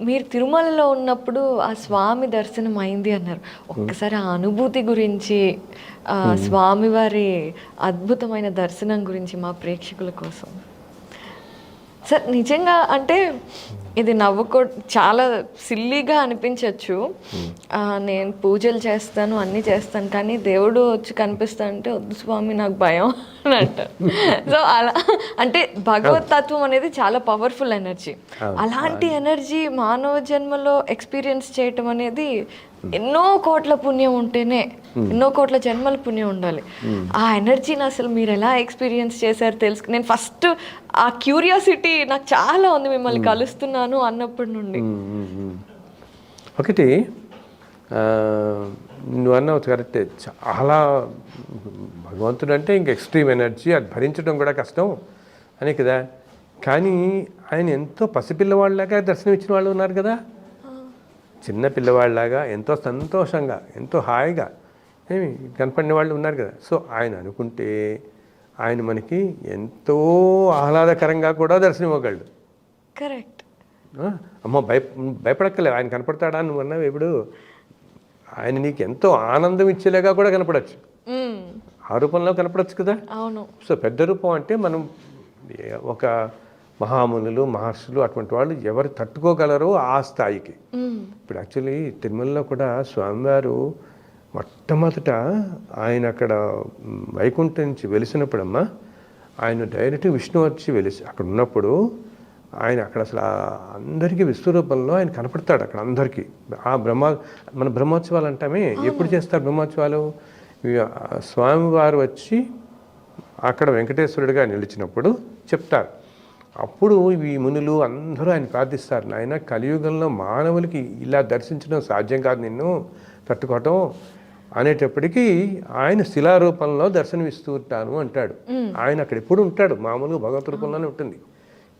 మీరు తిరుమలలో ఉన్నప్పుడు ఆ స్వామి దర్శనం అయింది అన్నారు. ఒక్కసారి ఆ అనుభూతి గురించి, స్వామివారి అద్భుతమైన దర్శనం గురించి మా ప్రేక్షకుల కోసం సార్. నిజంగా అంటే ఇది చాలా సిల్లీగా అనిపించవచ్చు. నేను పూజలు చేస్తాను, అన్నీ చేస్తాను, కానీ దేవుడు వచ్చి కనిపిస్తా అంటే వద్దు స్వామి నాకు భయం అని అంటారు. సో అలా అంటే భగవత్ తత్వం అనేది చాలా పవర్ఫుల్ ఎనర్జీ. అలాంటి ఎనర్జీ మానవ జన్మలో ఎక్స్పీరియన్స్ చేయటం అనేది ఎన్నో కోట్ల పుణ్యం ఉంటేనే, ఎన్నో కోట్ల జన్మల పుణ్యం ఉండాలి. ఆ ఎనర్జీని అసలు మీరు ఎలా ఎక్స్పీరియన్స్ చేశారు నేను ఫస్ట్ ఆ క్యూరియాసిటీ నాకు చాలా ఉంది మిమ్మల్ని కలుస్తున్నాను అన్నప్పటి నుండి. ఒకటి నువ్వు అన్నావు కరెక్టే, చాలా భగవంతుడు అంటే ఇంక ఎక్స్ట్రీమ్ ఎనర్జీ, అది భరించడం కూడా కష్టం అని కదా. కానీ ఆయన ఎంతో పసిపిల్లవాళ్ళలాగా దర్శనం ఇచ్చిన వాళ్ళు ఉన్నారు కదా, చిన్న పిల్లవాళ్ళలాగా ఎంతో సంతోషంగా, ఎంతో హాయిగా కనపడిన వాళ్ళు ఉన్నారు కదా. సో ఆయన అనుకుంటే ఆయన మనకి ఎంతో ఆహ్లాదకరంగా కూడా దర్శనం ఇవ్వగలడు. కరెక్ట్. అమ్మ భయపడక్కలేదు, ఆయన కనపడతాడా నువ్వు అన్నావు ఇప్పుడు. ఆయన నీకు ఎంతో ఆనందం ఇచ్చేలాగా కూడా కనపడచ్చు, ఆ రూపంలో కనపడచ్చు కదా. అవును. సో పెద్ద రూపం అంటే మనం ఒక మహామునులు, మహర్షులు అటువంటి వాళ్ళు ఎవరు తట్టుకోగలరో ఆ స్థాయికి. ఇప్పుడు యాక్చువల్లీ తిరుమలలో కూడా స్వామివారు మొట్టమొదట ఆయన అక్కడ వైకుంఠం నుంచి వెలిసినప్పుడమ్మా, ఆయన డైరెక్ట్ విష్ణు వచ్చి అక్కడ ఉన్నప్పుడు ఆయన అక్కడ అసలు అందరికీ విశ్వరూపంలో ఆయన కనపడతాడు అక్కడ అందరికీ. మన బ్రహ్మోత్సవాలు అంటామే, ఎప్పుడు చేస్తారు బ్రహ్మోత్సవాలు? స్వామివారు వచ్చి అక్కడ వెంకటేశ్వరుడిగా నిలిచినప్పుడు చెప్తారు. అప్పుడు ఈ మునులు అందరూ ఆయన ప్రార్థిస్తారు, నాయన కలియుగంలో మానవులకి ఇలా దర్శించడం సాధ్యం కాదు, నిన్ను తట్టుకోవటం అనేటప్పటికీ ఆయన శిలారూపంలో దర్శనమిస్తూ ఉంటాను అంటాడు. ఆయన అక్కడ ఎప్పుడు ఉంటాడు, మామూలుగా భగవత్ రూపంలోనే ఉంటుంది,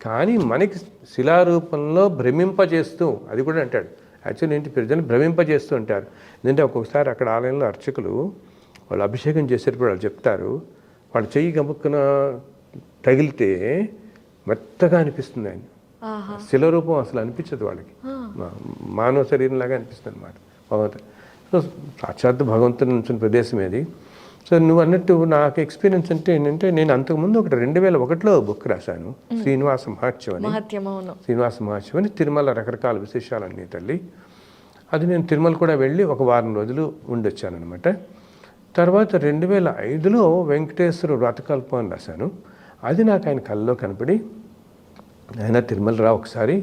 కానీ మనకి శిలారూపంలో భ్రమింపజేస్తూ, అది కూడా అంటాడు. యాక్చువల్లీ ఏంటి, ప్రజలు భ్రమింపజేస్తూ ఉంటారు. ఎందుకంటే ఒక్కొక్కసారి అక్కడ ఆలయంలో అర్చకులు వాళ్ళు అభిషేకం చేసేటప్పుడు వాళ్ళు చెప్తారు, వాళ్ళు చెయ్యి గముక్కున తగిలితే మెత్తగా అనిపిస్తుంది ఆయన శిలరూపం, అసలు అనిపించదు వాళ్ళకి, మానవ శరీరంలాగా అనిపిస్తుంది అనమాట భగవంతుడు. సో సాక్షాత్ భగవంతుని నుంచి ప్రదేశం ఏది. సో నువ్వు అన్నట్టు నాకు ఎక్స్పీరియన్స్ అంటే ఏంటంటే, నేను అంతకుముందు ఒకటి 2001లో బుక్ రాశాను, శ్రీనివాస మహత్యం అని. శ్రీనివాస మహత్యం అని తిరుమల రకరకాల విశేషాలన్నీ తల్లి. అది నేను తిరుమల కూడా వెళ్ళి ఒక వారం రోజులు ఉండొచ్చానమాట. తర్వాత 2005లో వెంకటేశ్వర వ్రతకల్పం అని రాశాను. అది నాకు ఆయన కళ్ళలో కనపడి, ఆయన తిరుమల రా ఒకసారి,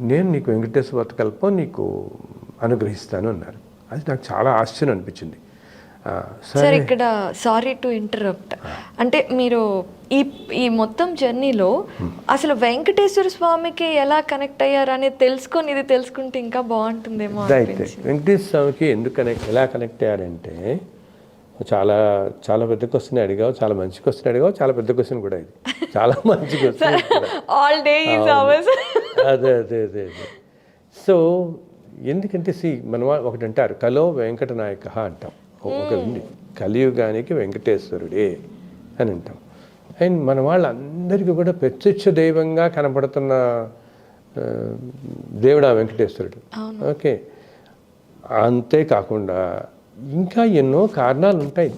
నేను నీకు వెంకటేశ్వర వ్రతకల్పం నీకు అనుగ్రహిస్తాను అన్నారు. అది నాకు చాలా ఆశ్చర్యం అనిపించింది. సార్ ఇక్కడ సారీ టు ఇంటరప్ట్, అంటే మీరు ఈ మొత్తం జర్నీలో అసలు వెంకటేశ్వర స్వామికి ఎలా కనెక్ట్ అయ్యారు అనేది తెలుసుకొని ఇది తెలుసుకుంటే ఇంకా బాగుంటుందేమో. వెంకటేశ్వర స్వామికి ఎందుకు ఎలా కనెక్ట్ అయ్యారంటే, చాలా చాలా పెద్ద క్వశ్చన్ అడిగావు, చాలా మంచి క్వశ్చన్ అడిగావు, చాలా పెద్ద క్వశ్చన్ కూడా ఇది, చాలా మంచి క్వశ్చన్. అదే అదే అదే అదే. సో ఎందుకంటే మన ఒకటి అంటారు, కలో వెంకటనాయక అంటాం, ఒక కలియుగానికి వెంకటేశ్వరుడే అని అంటాం. అండ్ మన వాళ్ళందరికీ కూడా ప్రత్యక్ష దైవంగా కనపడుతున్న దేవుడు ఆ వెంకటేశ్వరుడు. ఓకే, అంతేకాకుండా ఇంకా ఎన్నో కారణాలు ఉంటాయి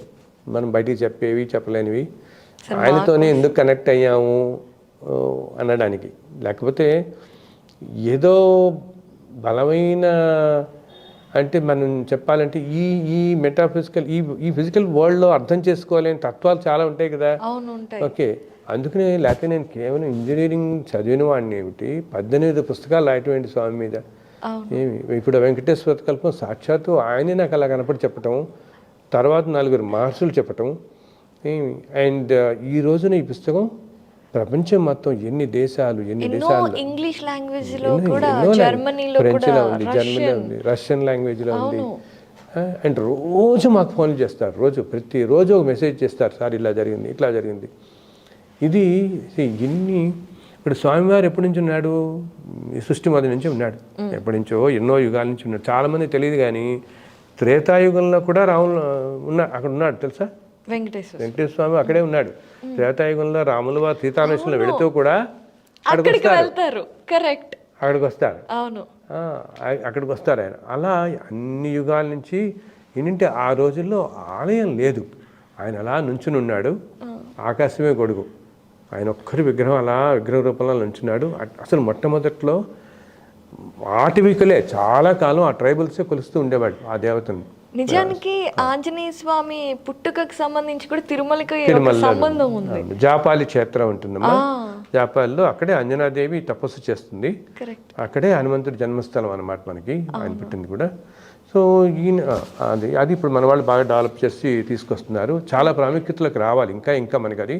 మనం బయటికి చెప్పేవి చెప్పలేనివి, ఆయనతోనే ఎందుకు కనెక్ట్ అయ్యాము అనడానికి. లేకపోతే ఏదో బలమైన అంటే మనం చెప్పాలంటే ఈ మెటాఫిజికల్ ఈ ఫిజికల్ వరల్డ్లో అర్థం చేసుకోలేని తత్వాలు చాలా ఉంటాయి కదా. ఓకే, అందుకనే లేకపోతే నేను కేవలం ఇంజనీరింగ్ చదివిన వాడిని ఏమిటి, 18 పుస్తకాలు రాయటం స్వామి మీద ఏమి. ఇప్పుడు వెంకటేశ్వర కల్పం సాక్షాత్తు ఆయనే నాకు అలా కనపడి చెప్పటం, తర్వాత 4 మహర్షులు చెప్పటం ఏమి. అండ్ ఈ రోజున ఈ పుస్తకం ప్రపంచం మొత్తం ఎన్ని దేశాలు ఇంగ్లీష్ లాంగ్వేజ్ ఫ్రెంచ్లో ఉంది, జర్మనీలో ఉంది, రష్యన్ లాంగ్వేజ్లో ఉంది. అండ్ రోజు మాకు ఫోన్లు చేస్తారు, ప్రతిరోజు ఒక మెసేజ్ చేస్తారు, సార్ ఇలా జరిగింది, ఇట్లా జరిగింది. ఇది ఎన్ని ఇప్పుడు స్వామివారు ఎప్పటి నుంచి ఉన్నాడు, ఈ సృష్టి మొదటి నుంచి ఉన్నాడు, ఎప్పటి నుంచో ఎన్నో యుగాల నుంచి ఉన్నాడు. చాలామంది తెలియదు, కానీ త్రేతాయుగంలో కూడా రాములు అక్కడ ఉన్నాడు తెలుసా. వెంకటేశ్వర స్వామి అక్కడే ఉన్నాడు. త్రేతాయుగంలో రాములు వారు సీతాన్వేషణలో వెళుతూ కూడా అక్కడికి వెళ్తారు. కరెక్ట్. అక్కడికి వస్తారు. అవును. అక్కడికి వస్తారు ఆయన. అలా అన్ని యుగాల నుంచి ఏంటంటే ఆ రోజుల్లో ఆలయం లేదు, ఆయన అలా నుంచుని ఉన్నాడు, ఆకాశమే గొడుగు, ఆయన ఒక్కరి విగ్రహం అలా విగ్రహ రూపంలో నుంచున్నాడు. అసలు మొట్టమొదట్లో ఆటవికులే చాలా కాలం ఆ ట్రైబల్సే కొలుస్తూ ఉండేవాడు ఆ దేవతను. నిజానికి ఆంజనేయ స్వామి పుట్టుకకు సంబంధించి కూడా తిరుమలకి ఒక సంబంధం ఉంది. జాపాలి క్షేత్రం ఉంటుందమ్మా, జాపాలిలో అక్కడే అంజనాదేవి తపస్సు చేస్తుంది, అక్కడే హనుమంతుడి జన్మస్థలం అన్నమాట మనకి, ఆయన పుట్టింది కూడా. సో ఈయన అది ఇప్పుడు మన వాళ్ళు బాగా డెవలప్ చేసి తీసుకొస్తున్నారు, చాలా ప్రాముఖ్యతలోకి రావాలి, ఇంకా మనకి అది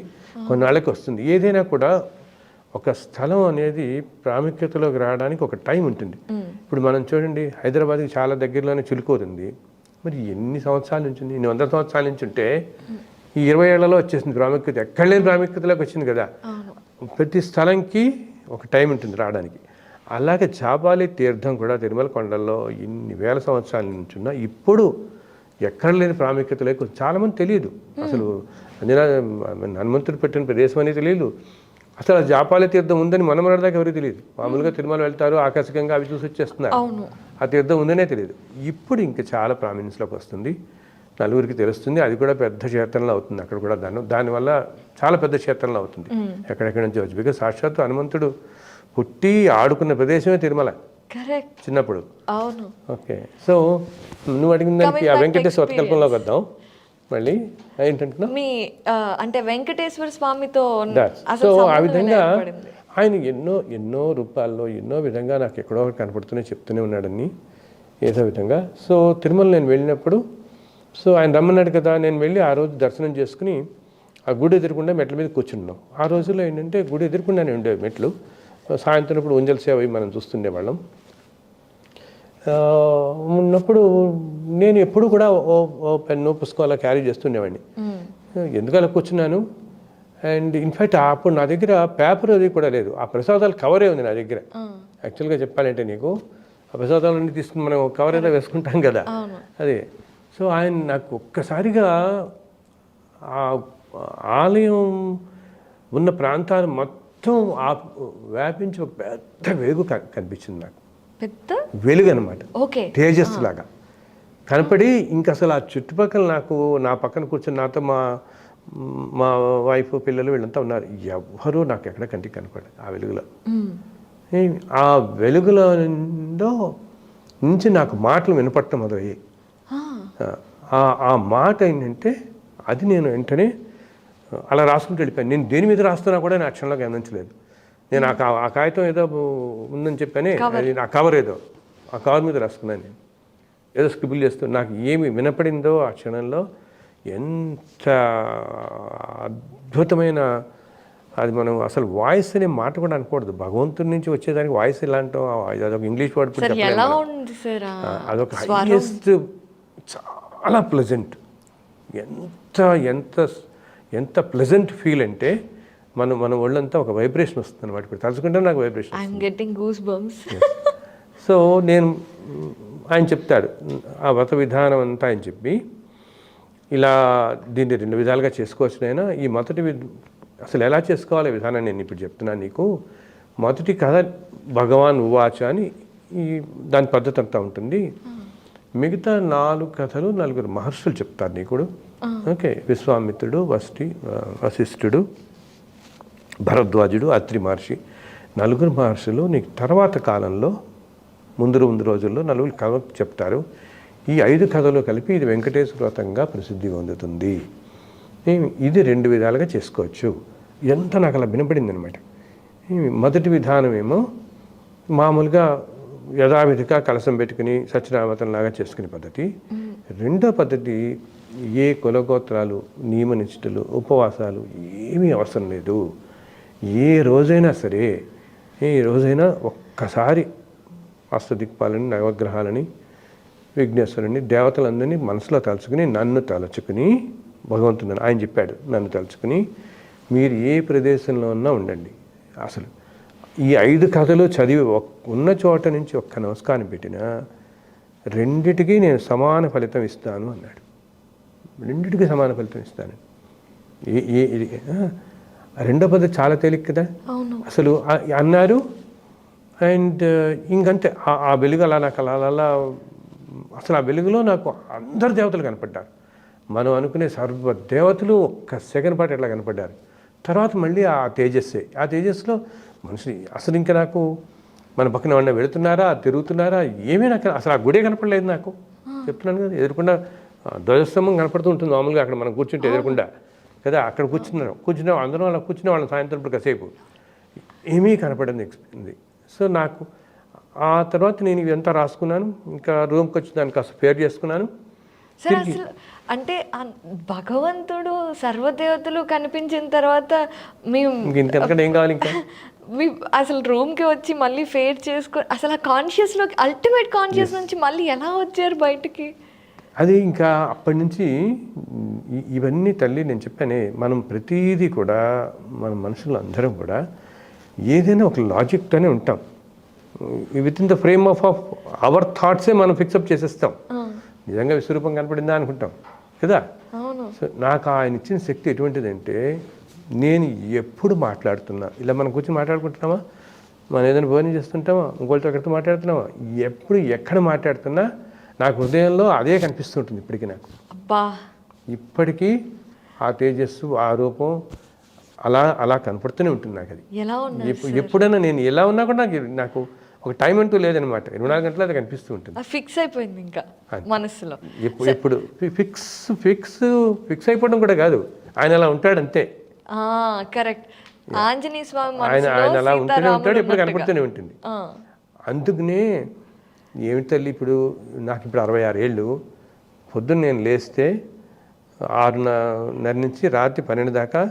కొన్నాళ్ళకి వస్తుంది. ఏదైనా కూడా ఒక స్థలం అనేది ప్రాముఖ్యతలోకి రావడానికి ఒక టైం ఉంటుంది. ఇప్పుడు మనం చూడండి, హైదరాబాద్కి చాలా దగ్గరలోనే చిలుకూరు ఉంది, మరి ఎన్ని సంవత్సరాల నుంచి ఉంది, 100 సంవత్సరాల నుంచి ఉంటే ఈ 20 ఏళ్లలో వచ్చేసింది ప్రాముఖ్యత, ఎక్కడ లేని ప్రాముఖ్యతలోకి వచ్చింది కదా. ప్రతి స్థలంకి ఒక టైం ఉంటుంది రావడానికి. అలాగే చాపాలి తీర్థం కూడా తిరుమల కొండల్లో ఇన్ని వేల సంవత్సరాల నుంచి ఉన్నా ఇప్పుడు ఎక్కడ లేని ప్రాముఖ్యతలోకి చాలామంది తెలియదు. అసలు హనుమంతుడు పెట్టిన ప్రదేశం అనేది తెలియదు, అసలు జాపాలి తీర్థం ఉందని మనం దాకా ఎవరికి తెలియదు. మామూలుగా తిరుమల వెళ్తారు, ఆకస్మికంగా అవి చూసి వచ్చేస్తున్నారు, ఆ తీర్థం ఉందనే తెలియదు. ఇప్పుడు ఇంకా చాలా ప్రామినెన్స్లోకి వస్తుంది, నలుగురికి తెలుస్తుంది, అది కూడా పెద్ద క్షేత్రంలో అవుతుంది. అక్కడ కూడా దానివల్ల చాలా పెద్ద క్షేత్రంలో అవుతుంది, ఎక్కడెక్కడి నుంచి వచ్చి. బికాస్ సాక్షాత్తు హనుమంతుడు పుట్టి ఆడుకున్న ప్రదేశమే తిరుమల చిన్నప్పుడు. ఓకే, సో నువ్వు అడిగిన దానికి ఆ వెంకటేశ్వర కల్పంలోకి వద్దాం. మళ్ళీ ఏంటంటున్నా మీ అంటే వెంకటేశ్వర స్వామితో సో ఆ విధంగా ఆయన ఎన్నో రూపాల్లో ఎన్నో విధంగా నాకు ఎక్కడో ఒకటి చెప్తూనే ఉన్నాడని ఏదో విధంగా. సో తిరుమల నేను వెళ్ళినప్పుడు, సో ఆయన రమ్మన్నాడు కదా, నేను వెళ్ళి ఆ రోజు దర్శనం చేసుకుని ఆ గుడి ఎదురుకుండా మెట్ల మీద కూర్చున్నాం. ఆ రోజుల్లో ఏంటంటే గుడి ఎదురుకుండానే ఉండేవి మెట్లు, సాయంత్రం ఇప్పుడు ఉంజల సేవ అవి మనం చూస్తుండేవాళ్ళం. ఉన్నప్పుడు నేను ఎప్పుడు కూడా ఓ పెన్ను పుస్తకం అలా క్యారీ చేస్తుండేవాడిని. ఎందుకు అలా కూర్చున్నాను, అండ్ ఇన్ఫ్యాక్ట్ అప్పుడు నా దగ్గర పేపర్ అది కూడా లేదు, ఆ ప్రసాదాలు కవరే ఉంది నా దగ్గర. యాక్చువల్గా చెప్పాలంటే నీకు ఆ ప్రసాదాలన్నీ తీసుకుని మనం కవర్ ఏదో వేసుకుంటాం కదా, అదే. సో ఆయన నాకు ఒక్కసారిగా ఆ ఆలయం ఉన్న ప్రాంతాలు మొత్తం వ్యాపించి ఒక పెద్ద వెలుగు కనిపించింది నాకు, పెద్ద వెలుగు అనమాట, తేజస్సు లాగా కనపడి. ఇంక అసలు ఆ చుట్టుపక్కల నాకు నా పక్కన కూర్చొని నాతో మా వైఫ్ పిల్లలు వీళ్ళంతా ఉన్నారు, ఎవ్వరూ నాకు ఎక్కడ కంటికి కనపడలేదు ఆ వెలుగులో. ఆ వెలుగులో నుంచి నాకు మాటలు వినపడటం మొదలయ్యాయి. ఆ మాట ఏంటంటే అది నేను వెంటనే అలా రాసుకుంటూ వెళ్ళిపోయాను. నేను దేని మీద రాస్తున్నా కూడా నా క్షణంలో గమనించలేదు. నేను ఆ కాగితం ఏదో ఉందని చెప్పానే, అది నా కవర్ ఏదో ఆ కవర్ మీద రాసుకున్నాను. నేను ఏదో స్క్రిబుల్ చేస్తూ నాకు ఏమి వినపడిందో ఆ క్షణంలో, ఎంత అద్భుతమైన, అది మనం అసలు వాయిస్ అనే మాట కూడా అనకూడదు, భగవంతుడి నుంచి వచ్చేదానికి వాయిస్ ఇలా అంటాం, అదొక ఇంగ్లీష్ వర్డ్, అదొక హైయెస్ట్, చాలా ప్లెజెంట్, ఎంత ప్లెజెంట్ ఫీల్ అంటే మన ఒళ్ళంతా ఒక వైబ్రేషన్ వస్తుంది అనమాట. ఇప్పుడు తలుచుకుంటే నాకు వైబ్రేషన్. సో నేను ఆయన చెప్తాడు ఆ వ్రత విధానం అంతా ఆయన చెప్పి, ఇలా దీన్ని 2 విధాలుగా చేసుకోవచ్చు నైనా, ఈ మొదటి అసలు ఎలా చేసుకోవాలి విధానం నేను ఇప్పుడు చెప్తున్నాను నీకు. మొదటి కథ భగవాన్ ఉవాచ అని దాని పద్ధతి అంతా ఉంటుంది. మిగతా 4 కథలు 4 మహర్షులు చెప్తారు నీకు. ఓకే, విశ్వామిత్రుడు, వశిష్ఠుడు, భరద్వాజుడు, అత్రి మహర్షి, 4 మహర్షులు నీకు తర్వాత కాలంలో ముందు రోజుల్లో 4 కథలు చెప్తారు. ఈ 5 కథలు కలిపి ఇది వెంకటేశ్వర వ్రతంగా ప్రసిద్ధి పొందుతుంది. ఇది 2 విధాలుగా చేసుకోవచ్చు. ఇదంతా నాకు అలా వినపడింది అనమాట. మొదటి విధానం ఏమో మామూలుగా యథావిధిగా కలసం పెట్టుకుని సత్యనారాయణలాగా చేసుకునే పద్ధతి. రెండో పద్ధతి ఏ కులగోత్రాలు, నియమనిష్టలు, ఉపవాసాలు ఏమీ అవసరం లేదు. ఏ రోజైనా సరే, ఒక్కసారి అష్టదిక్పాలని, నవగ్రహాలని, విఘ్నేశ్వరుని, దేవతలందరినీ మనసులో తలుచుకుని, నన్ను తలుచుకుని, భగవంతుడు ఆయన చెప్పాడు, నన్ను తలుచుకుని మీరు ఏ ప్రదేశంలో ఉన్నా ఉండండి. అసలు ఈ 5 కథలు చదివి ఉన్న చోట నుంచి ఒక్క నమస్కారం పెట్టినా 2టికి నేను సమాన ఫలితం ఇస్తాను అన్నాడు. 2టికి సమాన ఫలితం ఇస్తాను. రెండో పద్ధతి చాలా తేలిక కదా. అసలు అన్నారు అండ్ ఇంకంతే ఆ వెలుగు అలా నాకు అలా అసలు ఆ వెలుగులో నాకు అందరు దేవతలు కనపడ్డారు. మనం అనుకునే సర్వ దేవతలు ఒక్క సెకండ్ పాటు ఎట్లా కనపడ్డారు. తర్వాత మళ్ళీ ఆ తేజస్సులో మనుషులు అసలు ఇంకా నాకు మన పక్కన ఏమన్నా వెళుతున్నారా తిరుగుతున్నారా ఏమీ నాకు అసలు ఆ గుడే కనపడలేదు నాకు. చెప్తున్నాను కదా, ఎదురుకుండా ధ్వజస్తంభం కనపడుతూ ఉంటుంది మామూలుగా అక్కడ మనం కూర్చుంటే ఎదురుకుండా కదా, అక్కడ కూర్చున్నాం అందరం అలా కూర్చునే వాళ్ళం సాయంత్రం ఇప్పుడు కాసేపు ఏమీ కనపడింది ఎక్స్పీరియన్స్. సో నాకు ఆ తర్వాత నేను ఇదంతా రాసుకున్నాను, ఇంకా రూమ్కి వచ్చి దాన్ని కాస్త ఫేర్ చేసుకున్నాను. సరే అసలు అంటే భగవంతుడు సర్వదేవతలు కనిపించిన తర్వాత ఇంకెంతకంటే ఏం కావాలి ఇంకా మీ అసలు రూమ్కి వచ్చి మళ్ళీ ఫేర్ అసలు ఆ కాన్షియస్లోకి అల్టిమేట్ కాన్షియస్ నుంచి మళ్ళీ ఎలా వచ్చారు బయటికి? అది ఇంకా అప్పటి నుంచి ఇవన్నీ తల్లి నేను చెప్పానే, మనం ప్రతిదీ కూడా మన మనుషులు అందరం కూడా ఏదైనా ఒక లాజిక్తోనే ఉంటాం. Within the frame of our థాట్సే మనం ఫిక్సప్ చేసేస్తాం. నిజంగా విశ్వరూపం కనపడిందా అనుకుంటాం కదా. సో నాకు ఆయన ఇచ్చిన శక్తి ఎటువంటిదంటే, నేను ఎప్పుడు మాట్లాడుతున్నా ఇలా మనం కూర్చొని మాట్లాడుకుంటున్నామా, మనం ఏదైనా భోజనం చేస్తుంటామా, ఇంకోళ్ళతో ఎక్కడితో మాట్లాడుతున్నామా, ఎప్పుడు ఎక్కడ మాట్లాడుతున్నా నాకు హృదయంలో అదే కనిపిస్తుంటుంది ఇప్పటికీ. నాకు ఇప్పటికీ ఆ తేజస్సు ఆ రూపం అలా కనపడుతూనే ఉంటుంది నాకు. అది ఎప్పుడైనా నేను ఎలా ఉన్నా కూడా నాకు ఒక టైం అంటూ లేదనమాట, 24 గంటలు అది కనిపిస్తూ ఉంటుంది. ఫిక్స్ అయిపోయింది ఇంకా మనసులో. ఎప్పుడు ఫిక్స్ అయిపోవడం కూడా కాదు, ఆయన అలా ఉంటాడు అంతే. కరెక్ట్. ఆంజనేయ స్వామి ఆయన అలా ఉంటూనే ఉంటాడు, ఎప్పుడు కనపడుతూనే ఉంటుంది. అందుకనే ఏమిటి తల్లి, ఇప్పుడు నాకు ఇప్పుడు 66 ఏళ్ళు. పొద్దున్న నేను లేస్తే 6:30 నుంచి రాత్రి 12 దాకా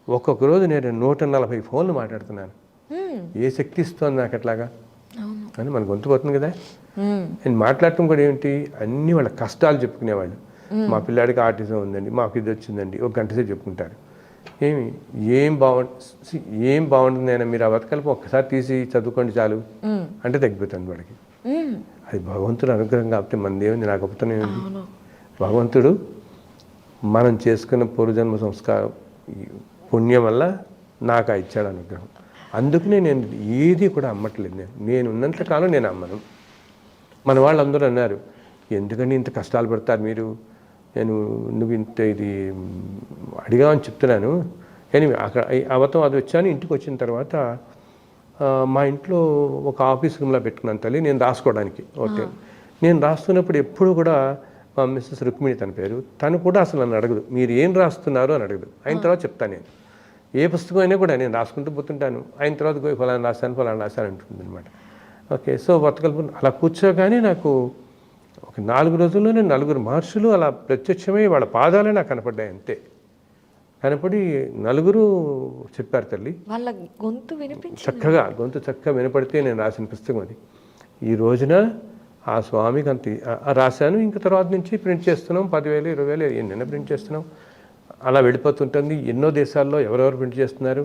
ఒక్కొక్క రోజు నేను 140 ఫోన్లు మాట్లాడుతున్నాను. ఏ శక్తి ఇస్తుంది నాకు అట్లాగా అని మన గొంతు పోతుంది కదా. నేను మాట్లాడటం కూడా ఏమిటి, అన్నీ వాళ్ళ కష్టాలు చెప్పుకునేవాళ్ళు. మా పిల్లాడికి ఆర్టిజం ఉందండి, మాకు ఇది వచ్చిందండి, ఒక గంట సేపు చెప్పుకుంటారు. ఏం బాగుంటుంది అయినా మీరు ఆ బతకల్ప ఒక్కసారి తీసి చదువుకోండి చాలు అంటే తగ్గిపోతుంది వాడికి. అది భగవంతుడు అనుగ్రహం కాబట్టి మనది ఏముంది, నా గొప్పతనం ఏముంది. భగవంతుడు మనం చేసుకున్న పూర్వజన్మ సంస్కారం పుణ్యం వల్ల నాకు ఇచ్చాడు అనుగ్రహం. అందుకనే నేను ఏది కూడా అమ్మట్లేదు. నేను ఉన్నంతకాలం నేను అమ్మను. మన వాళ్ళందరూ అన్నారు, ఎందుకని ఇంత కష్టాలు పడతారు మీరు, నువ్వు ఇంత ఇది అడిగామని చెప్తున్నాను. కానీ అక్కడ అవతం అది వచ్చాను. ఇంటికి వచ్చిన తర్వాత మా ఇంట్లో ఒక ఆఫీస్ రూమ్లో పెట్టుకున్నాను తల్లి నేను రాసుకోవడానికి. ఓకే, నేను రాస్తున్నప్పుడు ఎప్పుడు కూడా మా మిస్సెస్ రుక్మిణి తన పేరు, తను కూడా అసలు నన్ను అడగదు మీరు ఏం రాస్తున్నారు అని అడగదు. అయిన తర్వాత చెప్తాను. నేను ఏ పుస్తకం అయినా కూడా నేను రాసుకుంటూ పోతుంటాను. అయిన తర్వాత ఫలానా రాశాను అంటుంది అనమాట. ఓకే, సో వర్తకల్పన అలా కూర్చోగానే నాకు ఒక 4 రోజుల్లోనే 4 మహర్షులు అలా ప్రత్యక్షమై వాళ్ళ పాదాలే నాకు కనపడ్డాయి అంతే. కనపడి 4 చెప్పారు తల్లి. వాళ్ళ గొంతు వినిపించింది చక్కగా వినపడితే నేను రాసిన పుస్తకం అది. ఈ రోజున ఆ స్వామికి అంత రాశాను. ఇంకా తర్వాత నుంచి ప్రింట్ చేస్తున్నాం. 10,000 20,000 ఎన్నైనా ప్రింట్ చేస్తున్నాం. అలా వెళ్ళిపోతుంటుంది. ఎన్నో దేశాల్లో ఎవరెవరు ప్రింట్ చేస్తున్నారు.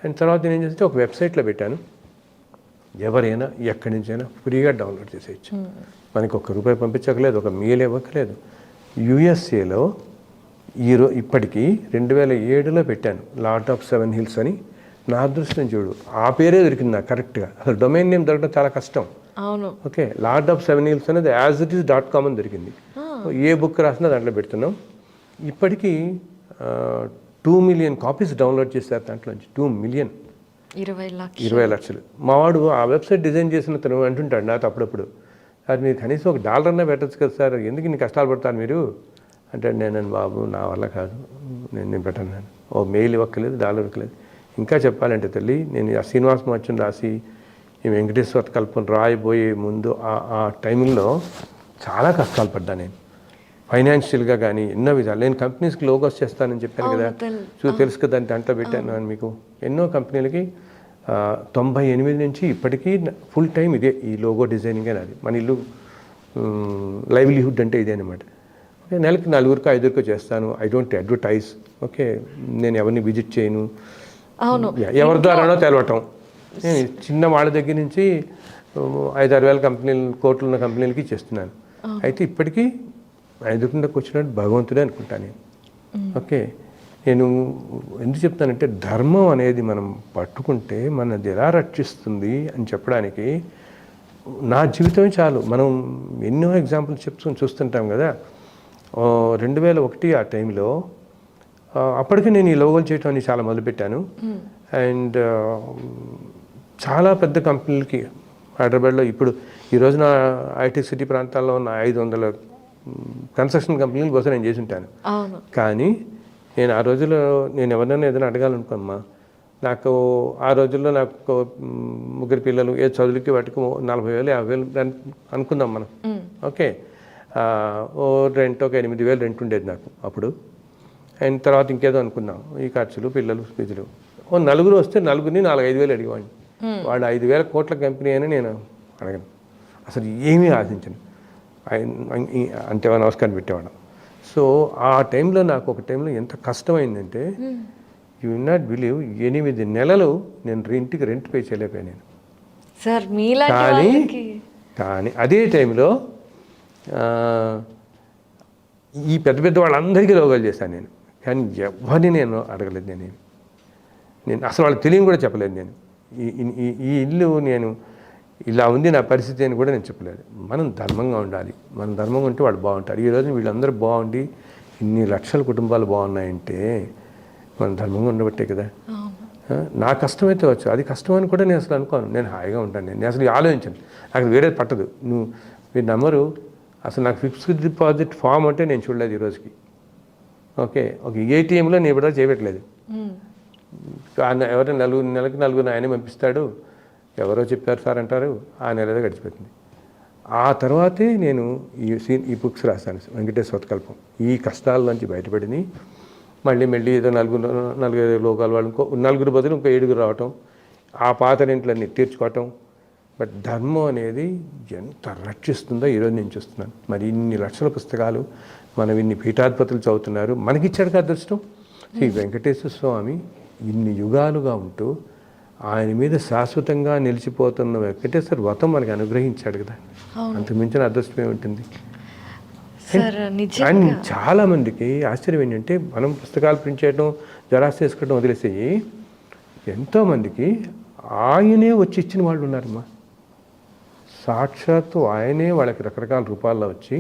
అండ్ తర్వాత నేను ఏం చేస్తే ఒక వెబ్సైట్లో పెట్టాను. ఎవరైనా ఎక్కడి నుంచైనా ఫ్రీగా డౌన్లోడ్ చేసేయచ్చు. మనకి ₹1 పంపించక్కలేదు, ఒక మెయిల్ ఇవ్వక్కలేదు. యుఎస్ఏలో ఇప్పటికీ 2007లో పెట్టాను లార్డ్ ఆఫ్ 7 హిల్స్ అని. నా అదృష్టం చూడు, ఆ పేరే దొరికింది నాకు కరెక్ట్గా. అసలు డొమైన్ నేమ్ దొరకడం చాలా కష్టం. అవును. ఓకే, లార్డ్ ఆఫ్ 7 హిల్స్ అనేది asitis.com అని దొరికింది. ఏ బుక్ రాసినా దాంట్లో పెడుతున్నాం. ఇప్పటికీ 2 మిలియన్ కాపీస్ డౌన్లోడ్ చేశారు. దాంట్లోంచి 2 మిలియన్ 20 లక్షలు. మావాడు ఆ వెబ్సైట్ డిజైన్ చేసిన తను అంటుంటాడు నాతో అప్పుడప్పుడు, అది మీరు కనీసం $1 అన్నా పెట్టచ్చు కదా సార్, ఎందుకు ఇన్ని కష్టాలు పడతారు మీరు అంటే, నేను బాబు నా వల్ల కాదు, నేను పెట్టను. ఓ మెయిల్ ఇవ్వక్కలేదు, $1 ఇవ్వక్కలేదు. ఇంకా చెప్పాలంటే తల్లి, నేను ఆ శ్రీనివాస మహత్యం రాసి ఈ వెంకటేశ్వర కల్పన రాయబోయే ముందు ఆ టైంలో చాలా కష్టాలు పడ్డాను నేను. ఫైనాన్షియల్గా కానీ ఎన్నో విధాలు. నేను కంపెనీస్కి లోగోస్ చేస్తానని చెప్పాను కదా, తెలుసు కదా, దాంట్లో పెట్టాను అని మీకు. ఎన్నో కంపెనీలకి 98 నుంచి ఇప్పటికీ ఫుల్ టైం ఇదే, ఈ లోగో డిజైనింగ్ అని. అది మన ఇల్లు లైవ్లీహుడ్ అంటే ఇదే అనమాట. ఓకే, నెలకి 4 5 చేస్తాను. I don't advertise. ఓకే, నేను ఎవరిని విజిట్ చేయను, ఎవరి ద్వారానో తెలవటం. నేను చిన్న వాళ్ళ దగ్గర నుంచి 5-6 వేల కంపెనీలు, కోట్లు ఉన్న కంపెనీలకి చేస్తున్నాను. అయితే ఇప్పటికీ ఎదురుకుండా కూర్చున్నట్టు భగవంతుడే అనుకుంటాను నేను. ఓకే, నేను ఎందుకు చెప్తానంటే ధర్మం అనేది మనం పట్టుకుంటే మనది ఎలా రక్షిస్తుంది అని చెప్పడానికి నా జీవితమే చాలు. మనం ఎన్నో ఎగ్జాంపుల్స్ చూస్తుంటాం కదా. 2001 ఆ టైంలో అప్పటికే నేను ఈ లోగోలు చేయటం అని చాలా మొదలుపెట్టాను. అండ్ చాలా పెద్ద కంపెనీలకి హైదరాబాద్లో ఇప్పుడు ఈ రోజున ఐటీ సిటీ ప్రాంతాల్లో ఉన్న 500 కన్స్ట్రక్షన్ కంపెనీల కోసం నేను చేసి ఉంటాను. కానీ నేను ఆ రోజుల్లో నేను ఎవరినైనా ఏదైనా అడగాలనుకోమ్మా, నాకు ఆ రోజుల్లో నాకు 3 పిల్లలు ఏ చదువులకి వాటికి 40,000 50,000 అనుకుందాం మనం. ఓకే, ఓ రెంట్ ఒక 8,000 రెంట్ ఉండేది నాకు అప్పుడు. అండ్ తర్వాత ఇంకేదో అనుకుందాం, ఈ ఖర్చులు పిల్లలు ఫీజులు. ఓ నలుగురు వస్తే నలుగురిని 4-5 వేలు అడిగేవాడిని. వాడు 5,000 కోట్ల కంపెనీ అని నేను అడగను, అసలు ఏమీ ఆశించను. అంటే నమస్కారం పెట్టేవాడు. సో ఆ టైంలో నాకు ఒక టైంలో ఎంత కష్టమైందంటే యూ విల్ నాట్ బిలీవ్, 8 నెలలు నేను ఇంటికి రెంట్ పే చేయలేకపోయాను నేను. సార్ కానీ అదే టైంలో ఈ పెద్ద పెద్ద వాళ్ళందరికీ రోగాలు చేశాను నేను. కానీ ఎవరిని నేను అడగలేదు. నేను అసలు వాళ్ళకి తెలియని కూడా చెప్పలేదు. నేను ఈ ఇల్లు నేను ఇలా ఉంది నా పరిస్థితి అని కూడా నేను చెప్పలేదు. మనం ధర్మంగా ఉండాలి. మనం ధర్మంగా ఉంటే వాళ్ళు బాగుంటారు. ఈరోజు వీళ్ళందరూ బాగుండి ఇన్ని లక్షల కుటుంబాలు బాగున్నాయంటే మనం ధర్మంగా ఉండబట్టే కదా. నా కష్టమైతే వచ్చు, అది కష్టం అని కూడా నేను అసలు అనుకోను. నేను హాయిగా ఉంటాను. నేను అసలు ఆలోచించాను, నాకు వేరేది పట్టదు. మీరు నమ్మరు, అసలు నాకు ఫిక్స్డ్ డిపాజిట్ ఫామ్ అంటే నేను చూడలేదు ఈ రోజుకి. ఓకే, ఒక ఏటీఎంలో నేను ఇప్పుడు చేయట్లేదు. ఎవరైనా నెలకి నలుగురు ఆయనే పంపిస్తాడు, ఎవరో చెప్పారు సార్ అంటారు, ఆ నెలలో గడిచిపోతుంది. ఆ తర్వాతే నేను ఈ బుక్స్ రాశాను, వెంకటేశ్వర కల్పం. ఈ కష్టాల నుంచి బయటపడింది. మళ్ళీ ఏదో నలుగురు లోకాల వాళ్ళు నలుగురు బదులు ఇంకో 7 రావటం, ఆ పాత రెంట్లన్నీ తీర్చుకోవటం. బట్ ధర్మం అనేది ఎంత రక్షిస్తుందో ఈరోజు నేను చూస్తున్నాను. మరి ఇన్ని లక్షల పుస్తకాలు మనం ఇన్ని పీఠాధిపతులు చదువుతున్నారు, మనకిచ్చాడు కదా అదృష్టం. శ్రీ వెంకటేశ్వర స్వామి ఇన్ని యుగాలుగా ఉంటూ ఆయన మీద శాశ్వతంగా నిలిచిపోతున్న వెంకటేశ్వర వ్రతం మనకి అనుగ్రహించాడు కదా. అంతకు మించిన అదృష్టం ఏముంటుంది. అండ్ చాలామందికి ఆశ్చర్యం ఏంటంటే మనం పుస్తకాలు ప్రింట్ చేయడం, జెరాక్స్ చేసుకోవడం వదిలేసి ఎంతోమందికి ఆయనే వచ్చి ఇచ్చిన వాళ్ళు ఉన్నారమ్మా. సాక్షాత్తు ఆయనే వాళ్ళకి రకరకాల రూపాల్లో వచ్చి